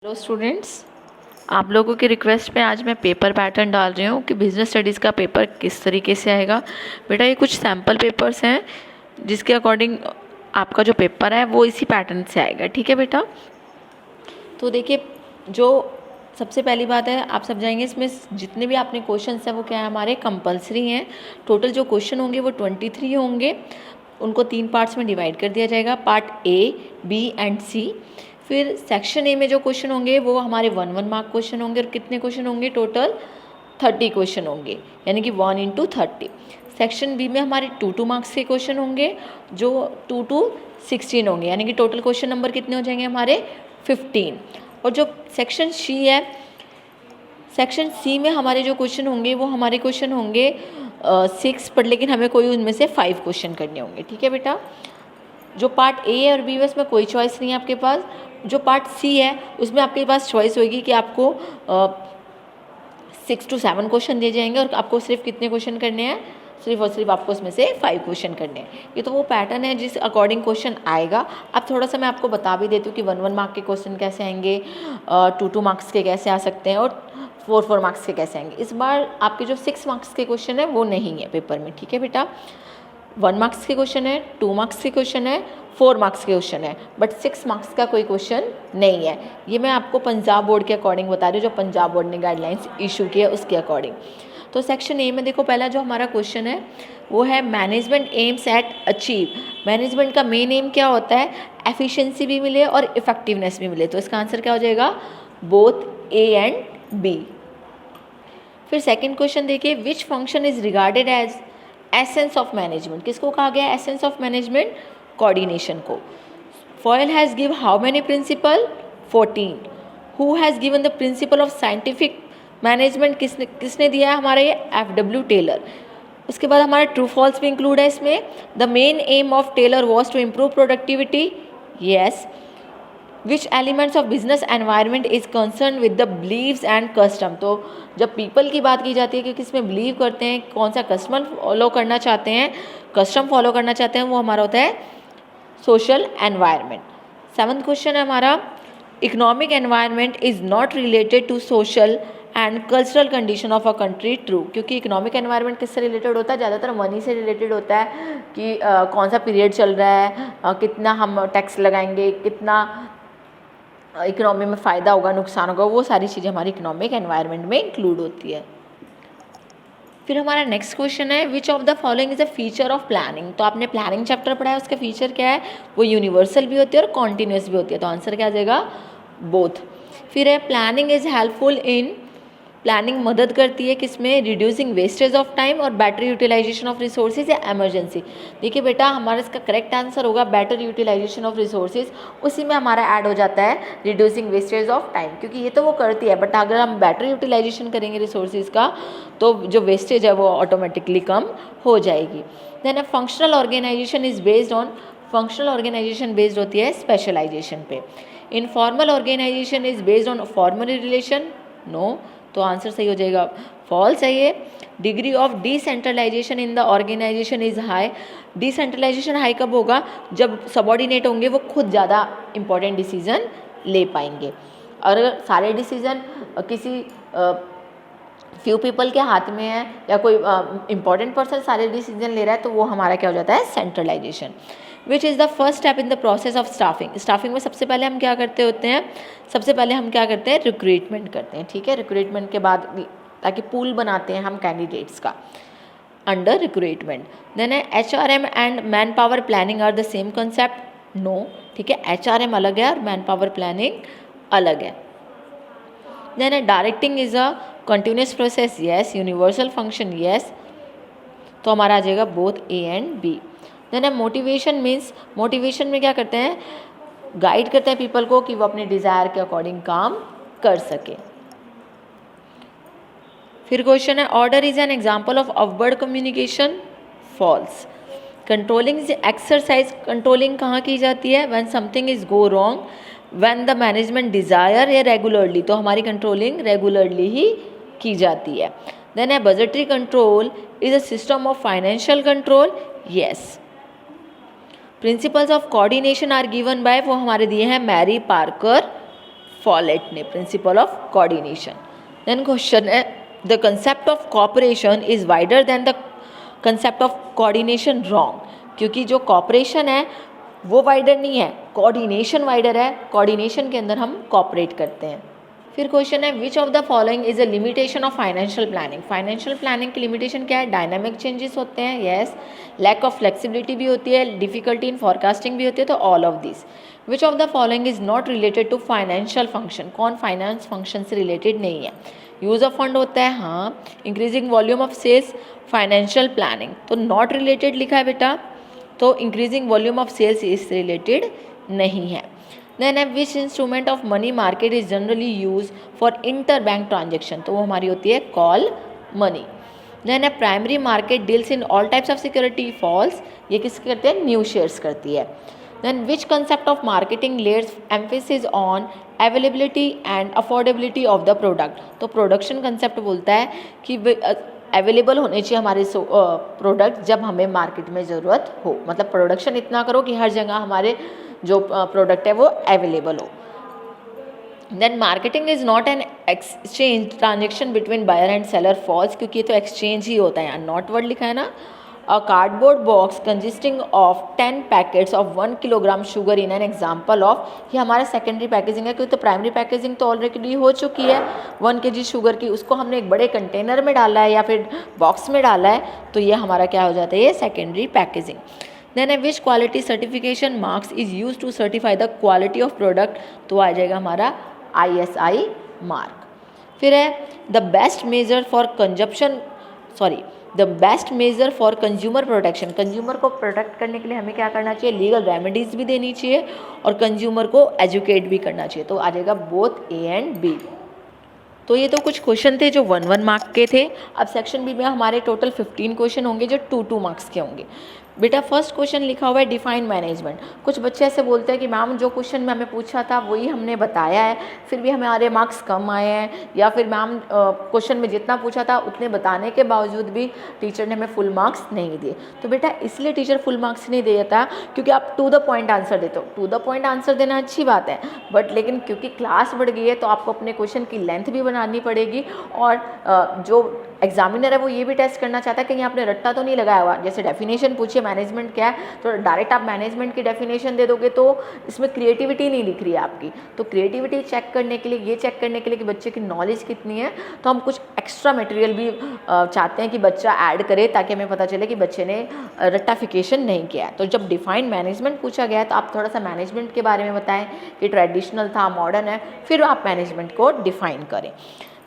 Hello students, आप लोगों की रिक्वेस्ट पे आज मैं पेपर पैटर्न डाल रही हूँ कि बिजनेस स्टडीज़ का पेपर किस तरीके से आएगा। बेटा ये कुछ सैम्पल पेपर्स हैं जिसके अकॉर्डिंग आपका जो पेपर है वो इसी पैटर्न से आएगा। ठीक है बेटा, तो देखिए जो सबसे पहली बात है, आप सब जाएंगे इसमें जितने भी आपने क्वेश्चन हैं वो क्या है, हमारे कंपलसरी हैं। टोटल जो क्वेश्चन होंगे वो 23 होंगे। उनको 3 पार्ट्स में डिवाइड कर दिया जाएगा, पार्ट ए, बी एंड सी। फिर सेक्शन ए में जो क्वेश्चन होंगे वो हमारे 1 मार्क क्वेश्चन होंगे। और कितने क्वेश्चन होंगे? टोटल 30 क्वेश्चन होंगे, यानी कि 1 × 30। सेक्शन बी में हमारे 2 मार्क्स के क्वेश्चन होंगे जो 2 to 16 होंगे, यानी कि टोटल क्वेश्चन नंबर कितने हो जाएंगे हमारे 15। और जो सेक्शन सी है, सेक्शन सी में हमारे जो क्वेश्चन होंगे वो हमारे क्वेश्चन होंगे 6 पर, लेकिन हमें कोई उनमें से 5 क्वेश्चन करने होंगे। ठीक है बेटा, जो पार्ट ए और बी है उसमें कोई चॉइस नहीं है आपके पास। जो पार्ट सी है उसमें आपके पास चॉइस होगी कि आपको 6 to 7 क्वेश्चन दिए जाएंगे और आपको सिर्फ कितने क्वेश्चन करने हैं, सिर्फ और सिर्फ आपको उसमें से 5 क्वेश्चन करने हैं। ये तो वो पैटर्न है जिस अकॉर्डिंग क्वेश्चन आएगा। अब थोड़ा सा मैं आपको बता भी देती हूँ कि 1 मार्क के क्वेश्चन कैसे आएंगे, 2 मार्क्स के कैसे आ सकते हैं और 4 मार्क्स के कैसे आएंगे। इस बार आपके जो 6 मार्क्स के क्वेश्चन है वो नहीं है पेपर में। ठीक है बेटा, 1 मार्क्स के क्वेश्चन है, 2 मार्क्स के क्वेश्चन है, 4 मार्क्स के क्वेश्चन है, बट 6 मार्क्स का कोई क्वेश्चन नहीं है। ये मैं आपको पंजाब बोर्ड के अकॉर्डिंग बता रही हूँ, जो पंजाब बोर्ड ने गाइडलाइंस इशू की है उसके अकॉर्डिंग। तो सेक्शन ए में देखो, पहला जो हमारा क्वेश्चन है वो है management aims at achieve. Management का मेन एम क्या होता है? एफिशिएंसी भी मिले और इफेक्टिवनेस भी मिले। तो इसका आंसर क्या हो जाएगा? Both A and B. फिर सेकेंड क्वेश्चन देखिए, which function is regarded as essence of management. किसको कहा गया एसेंस ऑफ मैनेजमेंट? कोऑर्डिनेशन को। Fayol has give how many principle? 14। Who has given the principle of scientific management? किसने दिया है? हमारा ये F.W. टेलर। उसके बाद हमारा ट्रू फॉल्स भी इंक्लूड है इसमें। The main aim of Taylor was to improve productivity. Yes. Which elements of business environment is concern with the believes and custom. तो जब पीपल की बात की जाती है कि किसमें बिलीव करते हैं, कौन सा कस्टमर फॉलो करना चाहते हैं, कस्टम फॉलो करना चाहते हैं, वो हमारा होता है सोशल एनवायरनमेंट। 7th क्वेश्चन है हमारा, economic environment is not related to social and cultural condition of a country. True, क्योंकि इकोनॉमिक एनवायरनमेट किससे रिलेटेड होता है? ज़्यादातर मनी से रिलेटेड होता है कि कौन सा पीरियड चल रहा है, कितना हम टैक्स लगाएंगे, कितना इकोनॉमी में फ़ायदा होगा, नुकसान होगा, वो सारी चीज़ें हमारी इकोनॉमिक एनवायरनमेंट में इंक्लूड होती है। फिर हमारा नेक्स्ट क्वेश्चन है, विच of the following is a feature of planning. तो आपने प्लानिंग चैप्टर पढ़ा है, उसका फीचर क्या है? वो यूनिवर्सल भी होती है और कॉन्टिन्यूस भी होती है। तो आंसर क्या आ जाएगा? बोथ। फिर है, planning is helpful in. Planning मदद करती है किसमें? रिड्यूसिंग वेस्टेज ऑफ टाइम और बेटर यूटिलाइजेशन ऑफ रिसोर्सेज या एमरजेंसी। देखिए बेटा, हमारा इसका करेक्ट आंसर होगा बेटर यूटिलाइजेशन ऑफ रिसोर्सेज। उसी में हमारा ऐड हो जाता है रिड्यूसिंग वेस्टेज ऑफ टाइम, क्योंकि ये तो वो करती है, बट अगर हम बेटर यूटिलाइजेशन करेंगे रिसोर्सेज का तो जो वेस्टेज है वो ऑटोमेटिकली कम हो जाएगी। Then a functional organisation is based on. Functional organisation based होती है स्पेशलाइजेशन पे। Informal organisation is based on formal relation. No, तो आंसर सही हो जाएगा, फॉल्स है ये। Degree of decentralisation in the organisation is high. Decentralisation high कब होगा? जब सबॉर्डिनेट होंगे वो खुद ज़्यादा इंपॉर्टेंट डिसीजन ले पाएंगे। और अगर सारे डिसीजन किसी फ्यू पीपल के हाथ में है या कोई इंपॉर्टेंट पर्सन सारे डिसीजन ले रहा है, तो वो हमारा क्या हो जाता है? Centralisation. Which is the first step in the process of staffing. Staffing में सबसे पहले हम क्या करते होते हैं? सबसे पहले हम क्या करते हैं? रिक्रूटमेंट करते हैं। ठीक है, रिक्रूटमेंट के बाद ताकि पूल बनाते हैं हम कैंडिडेट्स का अंडर रिक्रूटमेंट। देन है, HRM and manpower planning are the same concept. No, ठीक है, HRM अलग है और मैन पावर प्लानिंग अलग है। देन है, directing is a continuous process. Yes. Universal function. Yes, तो हमारा आ जाएगा both A and B. Then है, मोटिवेशन मीन्स, मोटिवेशन में क्या करते हैं? गाइड करते हैं पीपल को कि वो अपने डिज़ायर के अकॉर्डिंग काम कर सके। फिर क्वेश्चन है, order is an example of upward communication. False. Controlling is exercise. Controlling कहाँ की जाती है? When something is go wrong, when the management desire या रेगुलरली। तो हमारी कंट्रोलिंग रेगुलरली ही की जाती है। देन है, budgetary control is a system of financial control. Yes. Principles of coordination are given by, वो हमारे दिए हैं मैरी पार्कर फॉलेट ने, principle of coordination. Then question है the concept of cooperation is wider than the concept of coordination, wrong, क्योंकि जो corporation है वो वाइडर नहीं है, कोऑर्डिनेशन वाइडर है, कोऑर्डिनेशन के अंदर हम कॉपरेट करते हैं। फिर क्वेश्चन है विच of the following is a limitation of financial planning, financial planning की लिमिटेशन क्या है, डायनामिक चेंजेस होते हैं, यस, लैक ऑफ फ्लेक्सिबिलिटी भी होती है, डिफिकल्टी इन फॉरकास्टिंग भी होती है, तो all of this. Which of the following is not related to financial function, कौन फाइनेंस फंक्शन से रिलेटेड नहीं है, यूज ऑफ फंड होता है, हाँ, increasing volume of sales, financial planning, तो नॉट रिलेटेड लिखा है बेटा, तो इंक्रीजिंग वॉल्यूम ऑफ सेल्स इससे रिलेटेड नहीं है। देन है which instrument of money market is generally use for interbank transaction, तो वो हमारी होती है कॉल मनी। देन है primary market deals in all types of security, false, ये किसके करते हैं, न्यू शेयर्स करती है। Then which concept of marketing lets emphasis on availability and affordability of the product, तो प्रोडक्शन कंसेप्ट बोलता है कि अवेलेबल होने चाहिए हमारे प्रोडक्ट जब हमें मार्केट में ज़रूरत हो, मतलब प्रोडक्शन इतना करो कि हर जगह हमारे जो प्रोडक्ट है वो अवेलेबल हो। Then marketing is not an exchange transaction between buyer and seller, false, क्योंकि ये तो एक्सचेंज ही होता है, यहाँ नॉट वर्ड लिखा है ना। A cardboard box consisting of 10 packets of 1 kilogram sugar in an example of, ये हमारा सेकेंडरी पैकेजिंग है, क्योंकि तो प्राइमरी पैकेजिंग तो ऑलरेडी हो चुकी है 1 kg शुगर की, उसको हमने एक बड़े कंटेनर में डाला है या फिर बॉक्स में डाला है, तो ये हमारा क्या हो जाता है, ये सेकेंडरी पैकेजिंग। देन है which quality certification marks is use to certify the quality of product, तो आ जाएगा हमारा ISI मार्क। फिर है the best measure for consumer protection, consumer को प्रोटेक्ट करने के लिए हमें क्या करना चाहिए, लीगल रेमेडीज भी देनी चाहिए और कंज्यूमर को एजुकेट भी करना चाहिए, तो आ जाएगा बोथ A एंड B। तो ये तो कुछ क्वेश्चन थे जो 1 मार्क के थे। अब सेक्शन बी में हमारे टोटल 15 क्वेश्चन होंगे जो 2 मार्क्स के होंगे। बेटा फर्स्ट क्वेश्चन लिखा हुआ है डिफाइन मैनेजमेंट। कुछ बच्चे ऐसे बोलते हैं कि मैम जो क्वेश्चन में हमें पूछा था वही हमने बताया है, फिर भी हमारे मार्क्स कम आए हैं, या फिर मैम क्वेश्चन में जितना पूछा था उतने बताने के बावजूद भी टीचर ने हमें फुल मार्क्स नहीं दिए। तो बेटा इसलिए टीचर फुल मार्क्स नहीं देता क्योंकि आप टू द पॉइंट आंसर देते हो। टू द पॉइंट आंसर देना अच्छी बात है, बट लेकिन क्योंकि क्लास बढ़ गई है तो आपको अपने क्वेश्चन की लेंथ भी बनानी पड़ेगी, और जो एग्जामिनर है वो ये भी टेस्ट करना चाहता है कहीं आपने रट्टा तो नहीं लगाया हुआ। जैसे डेफिनेशन पूछिए मैनेजमेंट क्या है, तो डायरेक्ट आप मैनेजमेंट की डेफिनेशन दे दोगे तो इसमें क्रिएटिविटी नहीं दिख रही है आपकी। तो क्रिएटिविटी चेक करने के लिए, ये चेक करने के लिए कि बच्चे की नॉलेज कितनी है, तो हम कुछ एक्स्ट्रा मटेरियल भी चाहते हैं कि बच्चा ऐड करे, ताकि हमें पता चले कि बच्चे ने रट्टाफिकेशन नहीं किया है। तो जब डिफाइन मैनेजमेंट पूछा गया है तो आप थोड़ा सा मैनेजमेंट के बारे में बताएं कि ट्रेडिशनल था, मॉडर्न है, फिर आप मैनेजमेंट को डिफाइन करें।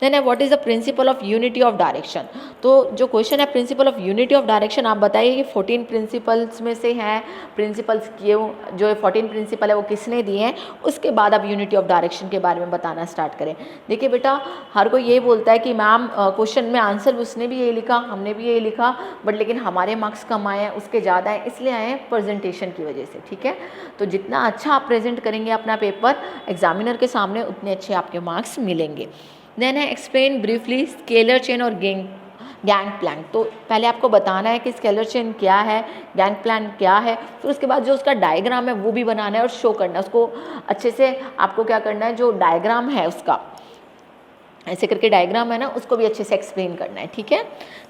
देन है what is the principle of unity of direction. तो जो क्वेश्चन है principle of unity of direction, आप बताइए कि 14 प्रिंसिपल्स में से हैं, प्रिंसिपल्स क्यों, जो 14 प्रिंसिपल है वो किसने दिए हैं, उसके बाद आप यूनिटी ऑफ डायरेक्शन के बारे में बताना स्टार्ट करें। देखिए बेटा हर कोई ये बोलता है कि मैम क्वेश्चन में आंसर उसने भी यही लिखा, हमने भी यही लिखा, बट लेकिन हमारे मार्क्स कम आए हैं, उसके ज़्यादा हैं, इसलिए आए हैं प्रेजेंटेशन की वजह से। ठीक है, तो जितना अच्छा आप प्रेजेंट करेंगे अपना पेपर एग्जामिनर के सामने, उतने अच्छे आपके मार्क्स मिलेंगे। देन है एक्सप्लेन ब्रीफली स्केलर चेन और गैंग प्लान। तो पहले आपको बताना है कि स्केलर चेन क्या है, गैंग प्लान क्या है, फिर उसके बाद जो उसका डायग्राम है वो भी बनाना है और शो करना है उसको अच्छे से। आपको क्या करना है, जो डायग्राम है उसका ऐसे करके डायग्राम है ना, उसको भी अच्छे से एक्सप्लेन करना है। ठीक है,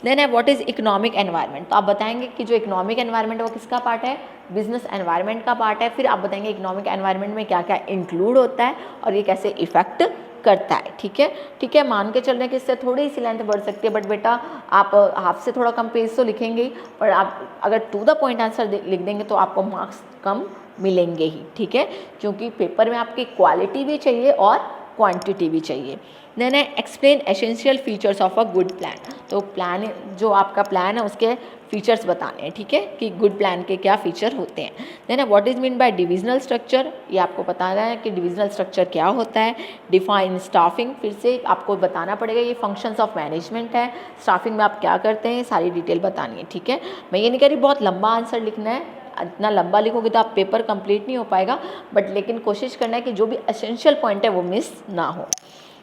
देन है व्हाट इज़ इकोनॉमिक एनवायरनमेंट। तो आप बताएंगे कि जो इकोनॉमिक एनवायरनमेंट है वो किसका पार्ट है, बिजनेस एनवायरनमेंट का पार्ट है। फिर आप बताएंगे इकोनॉमिक एनवायरनमेंट में क्या क्या इंक्लूड होता है और ये कैसे इफेक्ट करता है। ठीक है, मान के चलने के इससे थोड़ी सी लेंथ बढ़ सकती है, बट बेटा आप हाफ से थोड़ा कम पेज तो लिखेंगे ही, पर आप अगर टू द पॉइंट आंसर लिख देंगे तो आपको मार्क्स कम मिलेंगे ही। ठीक है, क्योंकि पेपर में आपकी क्वालिटी भी चाहिए और क्वांटिटी भी चाहिए। देन है explain essential features of a good plan. तो प्लान, जो आपका प्लान है उसके फीचर्स बताने हैं। ठीक है, कि गुड प्लान के क्या फीचर होते हैं। देन है what is mean by divisional structure. ये आपको बताना है कि डिविजनल स्ट्रक्चर क्या होता है। डिफाइन स्टाफिंग, फिर से आपको बताना पड़ेगा ये फंक्शंस ऑफ मैनेजमेंट है, स्टाफिंग में आप क्या करते हैं, सारी डिटेल बतानी है। ठीक है, मैं ये नहीं कह रही बहुत लंबा आंसर लिखना है, इतना लंबा लिखोगे तो आप पेपर कंप्लीट नहीं हो पाएगा, बट लेकिन कोशिश करना है कि जो भी एसेंशियल पॉइंट है वो मिस ना हो।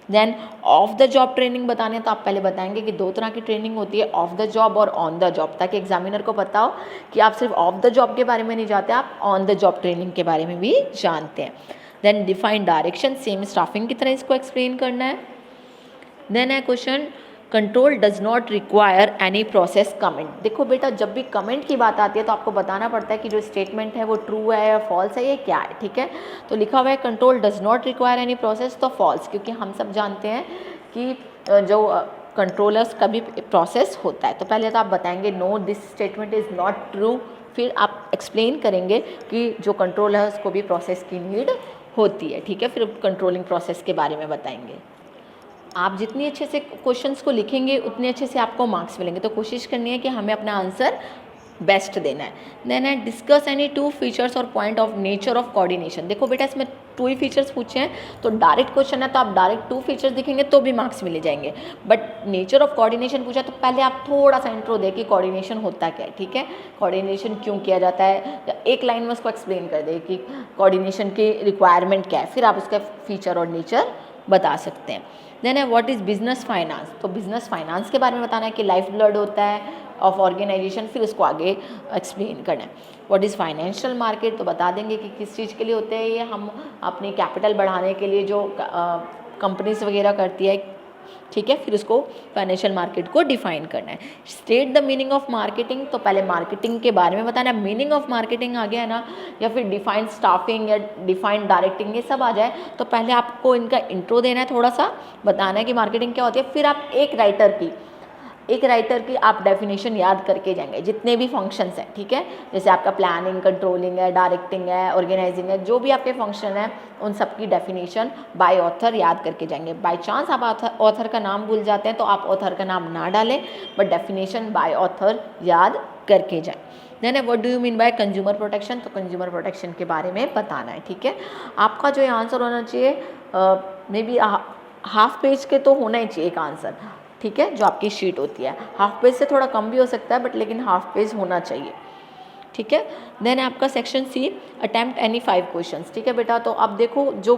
Then off the job training बताने, तो आप पहले बताएंगे कि 2 तरह की ट्रेनिंग होती है, ऑफ द जॉब और ऑन द जॉब, ताकि एग्जामिनर को पता हो कि आप सिर्फ ऑफ द जॉब के बारे में नहीं जानते, आप ऑन द जॉब ट्रेनिंग के बारे में भी जानते हैं। Then define direction, same staffing की तरह इसको एक्सप्लेन करना है। देन है question control does not require any process comment. देखो बेटा, जब भी कमेंट की बात आती है तो आपको बताना पड़ता है कि जो स्टेटमेंट है वो ट्रू है या फॉल्स है, ये क्या है, ठीक है। तो लिखा हुआ है control does not require any process, तो फॉल्स, क्योंकि हम सब जानते हैं कि जो कंट्रोल है उसका भी प्रोसेस होता है। तो पहले तो आप बताएंगे no this statement is not true, फिर आप एक्सप्लेन करेंगे कि जो कंट्रोल है उसको भी प्रोसेस की नीड होती है, ठीक है। फिर कंट्रोलिंग प्रोसेस के बारे में बताएंगे। आप जितनी अच्छे से क्वेश्चंस को लिखेंगे उतने अच्छे से आपको मार्क्स मिलेंगे। तो कोशिश करनी है कि हमें अपना आंसर बेस्ट देना है। देन है डिस्कस एनी 2 फीचर्स और point of nature of coordination. देखो बेटा, इसमें 2 ही फीचर्स पूछे हैं, तो डायरेक्ट क्वेश्चन है तो आप डायरेक्ट 2 फीचर्स दिखेंगे तो भी मार्क्स मिले जाएंगे। बट नेचर ऑफ कोऑर्डिनेशन पूछा तो पहले आप थोड़ा सा इंट्रो दे कि कोऑर्डिनेशन होता क्या है, ठीक है, कोऑर्डिनेशन क्यों किया जाता है, या एक लाइन में उसको एक्सप्लेन कर दे कि कोऑर्डिनेशन की रिक्वायरमेंट क्या है, फिर आप उसका फीचर और नेचर बता सकते हैं। देन है व्हाट इज़ बिजनेस फाइनेंस। तो बिजनेस फाइनेंस के बारे में बताना है कि लाइफ ब्लड होता है ऑफ ऑर्गेनाइजेशन, फिर उसको आगे एक्सप्लेन करना है। व्हाट इज़ फाइनेंशियल मार्केट, तो बता देंगे कि किस चीज़ के लिए होते हैं ये, हम अपनी कैपिटल बढ़ाने के लिए जो कंपनीज वगैरह करती है, ठीक है। फिर उसको फाइनेंशियल मार्केट को डिफाइन करना है। State the meaning of marketing, तो पहले मार्केटिंग के बारे में बताना है। मीनिंग ऑफ मार्केटिंग आ गया है ना, या फिर डिफाइंड स्टाफिंग या डिफाइंड डायरेक्टिंग, ये सब आ जाए तो पहले आपको इनका इंट्रो देना है, थोड़ा सा बताना है कि मार्केटिंग क्या होती है। फिर आप एक राइटर की आप डेफिनेशन याद करके जाएंगे, जितने भी फंक्शंस हैं, ठीक है। जैसे आपका प्लानिंग, कंट्रोलिंग है, डायरेक्टिंग है, ऑर्गेनाइजिंग है, जो भी आपके फंक्शन है उन सब की डेफिनेशन बाय ऑथर याद करके जाएंगे। बाय चांस आप ऑथर का नाम भूल जाते हैं तो आप ऑथर का नाम ना डालें, बट डेफिनेशन बाय ऑथर याद करके जाएं। देन है what do you mean by consumer protection, तो कंज्यूमर प्रोटेक्शन के बारे में बताना है, ठीक है। आपका जो आंसर होना चाहिए मे बी हाफ पेज के तो होना ही चाहिए एक आंसर, ठीक है, जो आपकी शीट होती है। हाफ पेज से थोड़ा कम भी हो सकता है, बट लेकिन हाफ पेज होना चाहिए, ठीक है। देन आपका section C attempt any 5 questions, ठीक है बेटा। तो आप देखो, जो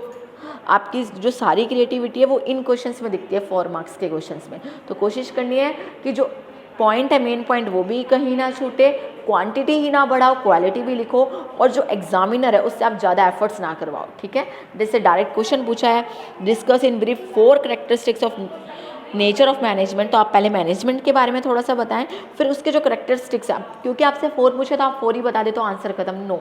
आपकी जो सारी क्रिएटिविटी है वो इन क्वेश्चंस में दिखती है, 4 मार्क्स के क्वेश्चंस में। तो कोशिश करनी है कि जो पॉइंट है, मेन पॉइंट, वो भी कहीं ना छूटे, क्वांटिटी ही ना बढ़ाओ, क्वालिटी भी लिखो, और जो एग्जामिनर है उससे आप ज़्यादा एफर्ट्स ना करवाओ, ठीक है। जैसे डायरेक्ट क्वेश्चन पूछा है, discuss in brief 4 characteristics of nature of management, तो आप पहले मैनेजमेंट के बारे में थोड़ा सा बताएं, फिर उसके जो करेक्टरिस्टिक्स हैं, क्योंकि आपसे 4 पूछे तो आप 4 ही बता दे तो आंसर खत्म, नो।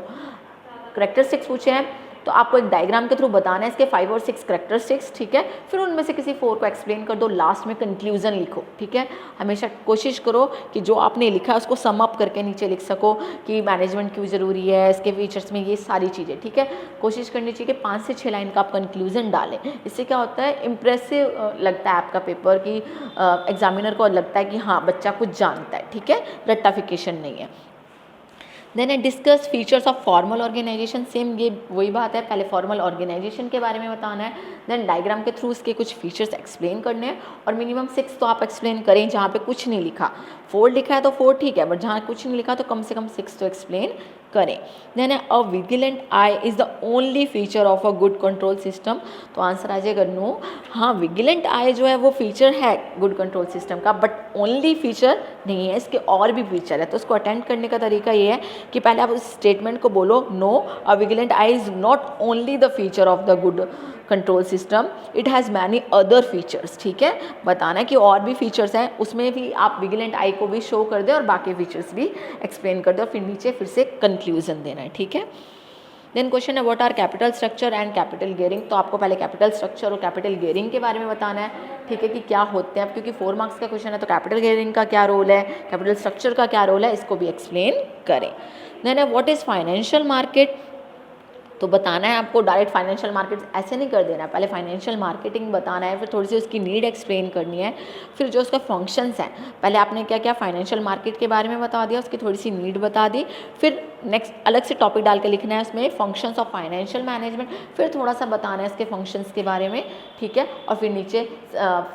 करेक्टरिस्टिक्स पूछे हैं तो आपको एक डायग्राम के थ्रू बताना है इसके 5 और 6 करेक्टरिस्टिक्स, ठीक है। फिर उनमें से किसी 4 को एक्सप्लेन कर दो, लास्ट में कंक्लूजन लिखो, ठीक है। हमेशा कोशिश करो कि जो आपने लिखा है उसको सम अप करके नीचे लिख सको कि मैनेजमेंट क्यों ज़रूरी है, इसके फीचर्स में ये सारी चीज़ें, ठीक है। कोशिश करनी चाहिए कि 5 से 6 लाइन का आप कंक्लूजन डालें। इससे क्या होता है, इंप्रेसिव लगता है आपका पेपर, की एग्जामिनर को लगता है कि हाँ बच्चा कुछ जानता है, ठीक है, रट्टाफिकेशन नहीं है। Then discuss features of formal organisation, same ये वही बात है, पहले फॉर्मल ऑर्गेनाइजेशन के बारे में बताना है, देन डायग्राम के थ्रू उसके कुछ फीचर्स एक्सप्लेन करने हैं, और मिनिमम 6 तो आप एक्सप्लेन करें। जहाँ पे कुछ नहीं लिखा, 4 लिखा है तो 4 ठीक है, बट जहाँ कुछ नहीं लिखा तो कम से कम 6 तो एक्सप्लेन करें। Then a vigilant eye is the only feature of a good control system, तो आंसर आ जाएगा नो। हाँ, विजिलेंट आई जो है वो फीचर है गुड कंट्रोल सिस्टम का, बट ओनली फीचर नहीं है, इसके और भी फीचर है। तो उसको अटेंड करने का तरीका ये है कि पहले आप उस स्टेटमेंट को बोलो, no, a vigilant eye is not only the feature of the good control system, it has many other features, ठीक है। बताना है कि और भी फीचर्स हैं, उसमें भी आप विजिलेंट आई को भी शो कर दे और बाकी फीचर्स भी एक्सप्लेन कर दे, और फिर नीचे फिर से कंक्लूजन देना है, ठीक है। देन क्वेश्चन है what are capital structure and capital gearing, तो आपको पहले कैपिटल स्ट्रक्चर और कैपिटल गियरिंग के बारे में बताना है, ठीक है, कि क्या होते हैं। क्योंकि 4 मार्क्स का क्वेश्चन है तो कैपिटल गियरिंग का क्या रोल है, कैपिटल स्ट्रक्चर का क्या रोल है, इसको भी एक्सप्लेन करें। देन है व्हाट इज़ फाइनेंशियल मार्केट, तो बताना है आपको, डायरेक्ट फाइनेंशियल मार्केट ऐसे नहीं कर देना, पहले फाइनेंशियल मार्केटिंग बताना है, फिर थोड़ी सी उसकी नीड एक्सप्लेन करनी है, फिर जो उसका फंक्शंस हैं, पहले आपने क्या क्या फाइनेंशियल मार्केट के बारे में बता दिया, उसकी थोड़ी सी नीड बता दी, फिर नेक्स्ट अलग से टॉपिक डाल के लिखना है उसमें फंक्शंस ऑफ फाइनेंशियल मैनेजमेंट, फिर थोड़ा सा बताना है इसके फंक्शंस के बारे में, ठीक है, और फिर नीचे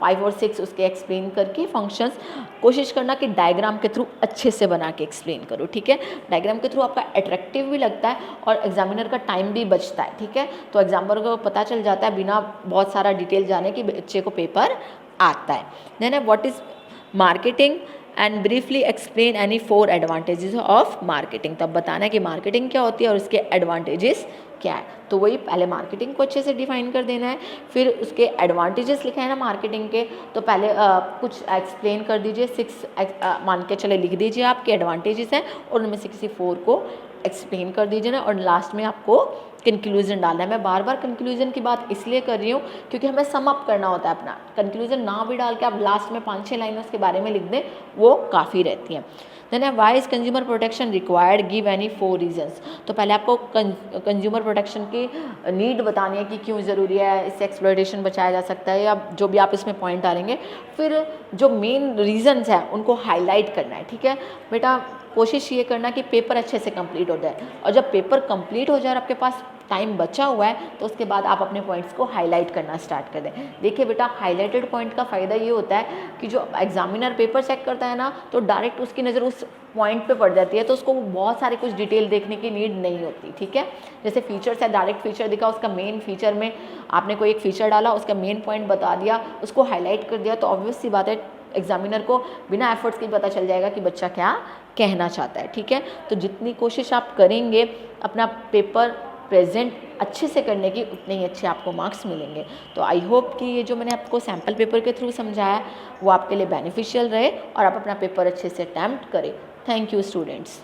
5 और 6 उसके एक्सप्लेन करके फंक्शंस, कोशिश करना कि डायग्राम के थ्रू अच्छे से बना के एक्सप्लेन करो, ठीक है। डायग्राम के थ्रू आपका अट्रैक्टिव भी लगता है और एग्जामिनर का टाइम भी बचता है, ठीक है। तो एग्जामिनर को पता चल जाता है बिना बहुत सारा डिटेल जाने कि बच्चे को पेपर आता है। देन है what is marketing and briefly explain any 4 advantages of marketing, तब बताना है कि मार्केटिंग क्या होती है और उसके एडवांटेजेस क्या है। तो वही पहले मार्केटिंग को अच्छे से डिफाइन कर देना है, फिर उसके एडवांटेजेस लिखे हैं ना मार्केटिंग के, तो पहले कुछ एक्सप्लेन कर दीजिए, 6 मान के चले लिख दीजिए आपके एडवांटेजेस हैं और उनमें से किसी 4 को एक्सप्लेन कर दीजिए ना, और लास्ट में आपको कंक्लूजन डालना है। मैं बार बार कंक्लूजन की बात इसलिए कर रही हूँ क्योंकि हमें सम अप करना होता है अपना। कंक्लूजन ना भी डाल के आप लास्ट में 5-6 लाइन उसके बारे में लिख दें, वो काफ़ी रहती हैं। देन है why is consumer protection required, give any 4 reasons. तो पहले आपको कंज्यूमर प्रोटेक्शन की नीड बतानी है कि क्यों ज़रूरी है, इससे एक्सप्लॉयटेशन बचाया जा सकता है, या जो भी आप इसमें पॉइंट डालेंगे। फिर जो मेन रीजंस हैं उनको हाईलाइट करना है, ठीक है बेटा। कोशिश ये करना कि पेपर अच्छे से कंप्लीट हो जाए, और जब पेपर कंप्लीट हो जाए और आपके पास टाइम बचा हुआ है तो उसके बाद आप अपने पॉइंट्स को हाईलाइट करना स्टार्ट कर दें। देखिए बेटा, हाईलाइटेड पॉइंट का फ़ायदा ये होता है कि जो एग्जामिनर पेपर चेक करता है ना, तो डायरेक्ट उसकी नज़र उस पॉइंट पे पड़ जाती है, तो उसको बहुत सारे कुछ डिटेल देखने की नीड नहीं होती, ठीक है। जैसे फीचर्स है, डायरेक्ट फीचर दिखा, उसका मेन फीचर में आपने कोई एक फीचर डाला, उसका मेन पॉइंट बता दिया, उसको हाईलाइट कर दिया, तो ऑब्वियस सी बात है एग्जामिनर को बिना एफर्ट्स के पता चल जाएगा कि बच्चा क्या कहना चाहता है, ठीक है। तो जितनी कोशिश आप करेंगे अपना पेपर प्रेजेंट अच्छे से करने की, उतने ही अच्छे आपको मार्क्स मिलेंगे। तो आई होप कि ये जो मैंने आपको सैम्पल पेपर के थ्रू समझाया वो आपके लिए बेनिफिशियल रहे और आप अपना पेपर अच्छे से अटैम्प्ट करें। Thank you students.